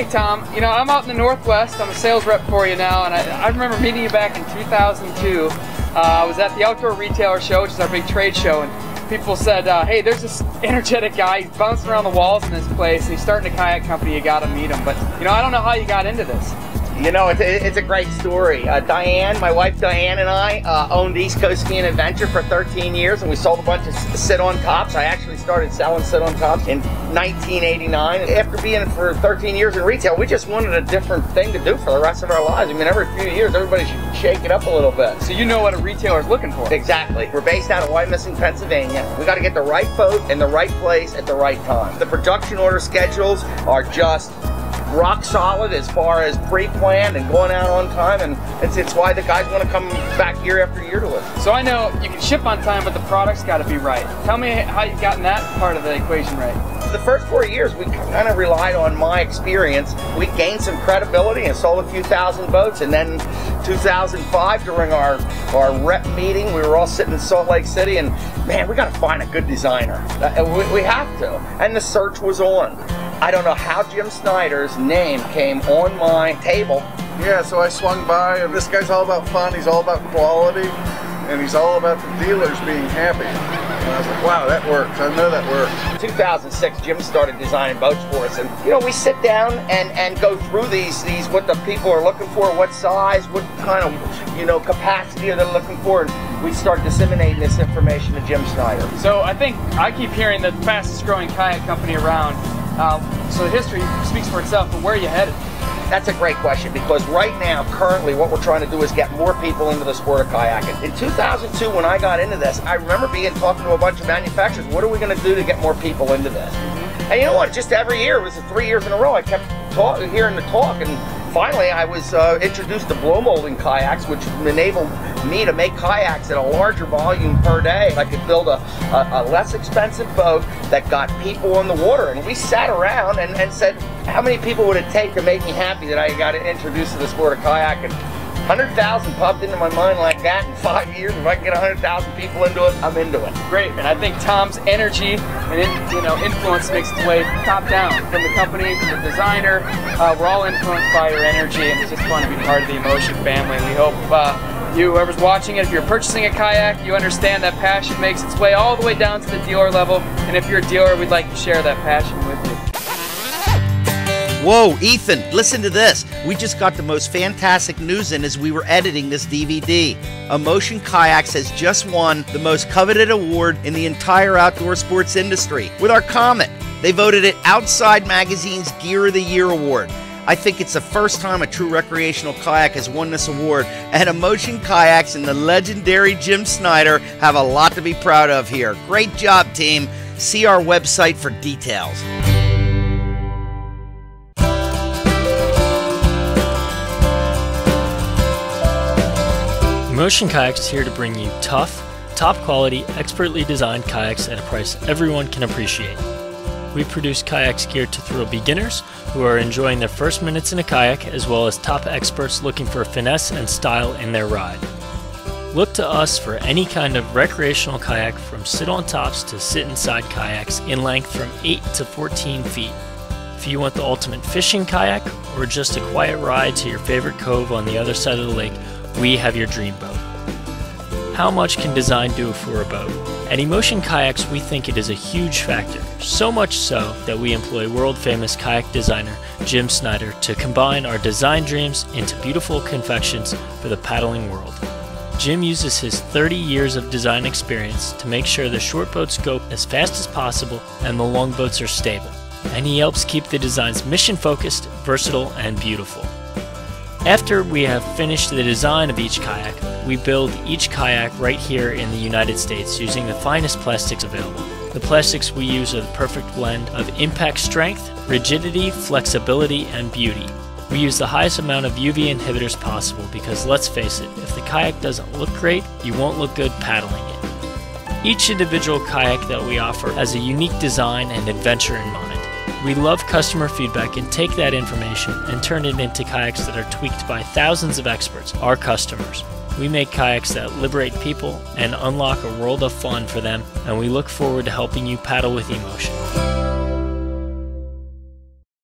Hey Tom, you know, I'm out in the Northwest. I'm a sales rep for you now, and I remember meeting you back in 2002. I was at the Outdoor Retailer Show, which is our big trade show, and people said, hey, there's this energetic guy, he's bouncing around the walls in this place, and he's starting a kayak company, you gotta meet him. But, you know, I don't know how you got into this. You know, it's a great story. Diane, my wife Diane, and I owned East Coast Ski and Adventure for 13 years, and we sold a bunch of sit-on tops. I actually started selling sit-on tops in 1989. After being for 13 years in retail, we just wanted a different thing to do for the rest of our lives. I mean, every few years, everybody should shake it up a little bit. So you know what a retailer's looking for. Exactly. We're based out of Wyomissing, Pennsylvania. We got to get the right boat in the right place at the right time. The production order schedules are just rock solid as far as pre-planned and going out on time, and it's why the guys want to come back year after year to us. So I know you can ship on time, but the product's got to be right. Tell me how you've gotten that part of the equation right. The first 4 years, we kind of relied on my experience. We gained some credibility and sold a few thousand boats, and then 2005, during our rep meeting, we were all sitting in Salt Lake City, and man, we got to find a good designer. We have to, and the search was on. I don't know how Jim Snyder's name came on my table. Yeah, so I swung by, and this guy's all about fun, he's all about quality, and he's all about the dealers being happy. And I was like, wow, that works. I know that works. 2006, Jim started designing boats for us, and you know, we sit down and go through these what the people are looking for, what size, what kind of, you know, capacity are they looking for, and we start disseminating this information to Jim Snyder. So I keep hearing the fastest growing kayak company around. So the history speaks for itself, but where are you headed? That's a great question, because right now, currently, what we're trying to do is get more people into the sport of kayaking. In 2002, when I got into this, I remember talking to a bunch of manufacturers, what are we going to do to get more people into this? And you know what, just every year, it was 3 years in a row, I kept hearing the talk, and finally I was introduced to blow molding kayaks, which enabled me to make kayaks at a larger volume per day. I could build a less expensive boat that got people on the water. And we sat around and said, how many people would it take to make me happy that I got introduced to the sport of kayaking? 100,000 popped into my mind like that in 5 years. If I can get 100,000 people into it, I'm into it. Great, and I think Tom's energy and influence makes its way top down from the company, from the designer. We're all influenced by your energy, and it's just fun to be part of the Emotion family. And we hope whoever's watching it, if you're purchasing a kayak, you understand that passion makes its way all the way down to the dealer level. And if you're a dealer, we'd like to share that passion with you. Whoa, Ethan, listen to this. We just got the most fantastic news in as we were editing this DVD. Emotion Kayaks has just won the most coveted award in the entire outdoor sports industry with our Comet. They voted it Outside Magazine's Gear of the Year award. I think it's the first time a true recreational kayak has won this award, and Emotion Kayaks and the legendary Jim Snyder have a lot to be proud of here. Great job, team. See our website for details. Emotion Kayaks is here to bring you tough, top quality, expertly designed kayaks at a price everyone can appreciate. We produce kayaks geared to thrill beginners who are enjoying their first minutes in a kayak, as well as top experts looking for finesse and style in their ride. Look to us for any kind of recreational kayak, from sit-on tops to sit-inside kayaks in length from 8 to 14 feet. If you want the ultimate fishing kayak or just a quiet ride to your favorite cove on the other side of the lake, we have your dream boat. How much can design do for a boat? At Emotion Kayaks, we think it is a huge factor, so much so that we employ world-famous kayak designer Jim Snyder to combine our design dreams into beautiful confections for the paddling world. Jim uses his 30 years of design experience to make sure the short boats go as fast as possible and the long boats are stable. And he helps keep the designs mission-focused, versatile, and beautiful. After we have finished the design of each kayak, we build each kayak right here in the United States using the finest plastics available. The plastics we use are the perfect blend of impact strength, rigidity, flexibility, and beauty. We use the highest amount of UV inhibitors possible because, let's face it, if the kayak doesn't look great, you won't look good paddling it. Each individual kayak that we offer has a unique design and adventure in mind. We love customer feedback and take that information and turn it into kayaks that are tweaked by thousands of experts, our customers. We make kayaks that liberate people and unlock a world of fun for them, and we look forward to helping you paddle with emotion.